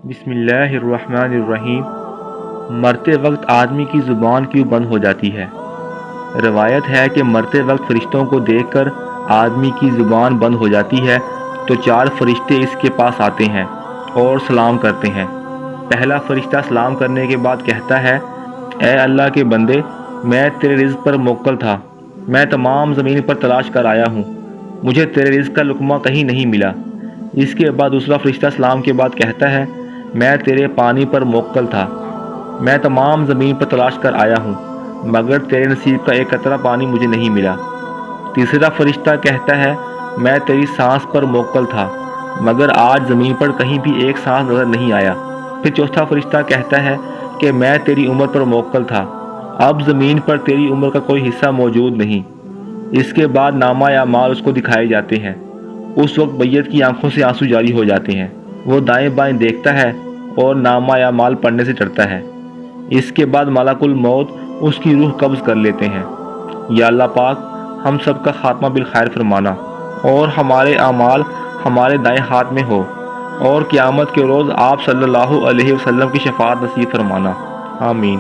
بسم اللہ الرحمن الرحیم۔ مرتے وقت آدمی کی زبان کیوں بند ہو جاتی ہے؟ روایت ہے کہ مرتے وقت فرشتوں کو دیکھ کر آدمی کی زبان بند ہو جاتی ہے تو 4 فرشتے اس کے پاس آتے ہیں اور سلام کرتے ہیں۔ پہلا فرشتہ سلام کرنے کے بعد کہتا ہے، اے اللہ کے بندے، میں تیرے رزق پر موکل تھا، میں تمام زمین پر تلاش کر آیا ہوں، مجھے تیرے رزق کا لقمہ کہیں نہیں ملا۔ اس کے بعد دوسرا فرشتہ سلام کے بعد کہتا ہے، میں تیرے پانی پر موکل تھا، میں تمام زمین پر تلاش کر آیا ہوں، مگر تیرے نصیب کا ایک قطرہ پانی مجھے نہیں ملا۔ تیسرا فرشتہ کہتا ہے، میں تیری سانس پر موکل تھا، مگر آج زمین پر کہیں بھی ایک سانس نظر نہیں آیا۔ پھر چوتھا فرشتہ کہتا ہے کہ میں تیری عمر پر موکل تھا، اب زمین پر تیری عمر کا کوئی حصہ موجود نہیں۔ اس کے بعد نامہ اعمال اس کو دکھائے جاتے ہیں۔ اس وقت میت کی آنکھوں سے آنسو جاری ہو جاتے ہیں، وہ دائیں بائیں دیکھتا ہے اور نامہ اعمال پڑھنے سے ڈرتا ہے۔ اس کے بعد ملک الموت اس کی روح قبض کر لیتے ہیں۔ یا اللہ پاک، ہم سب کا خاتمہ بالخیر فرمانا، اور ہمارے اعمال ہمارے دائیں ہاتھ میں ہو، اور قیامت کے روز آپ صلی اللہ علیہ وسلم کی شفاعت نصیب فرمانا، آمین۔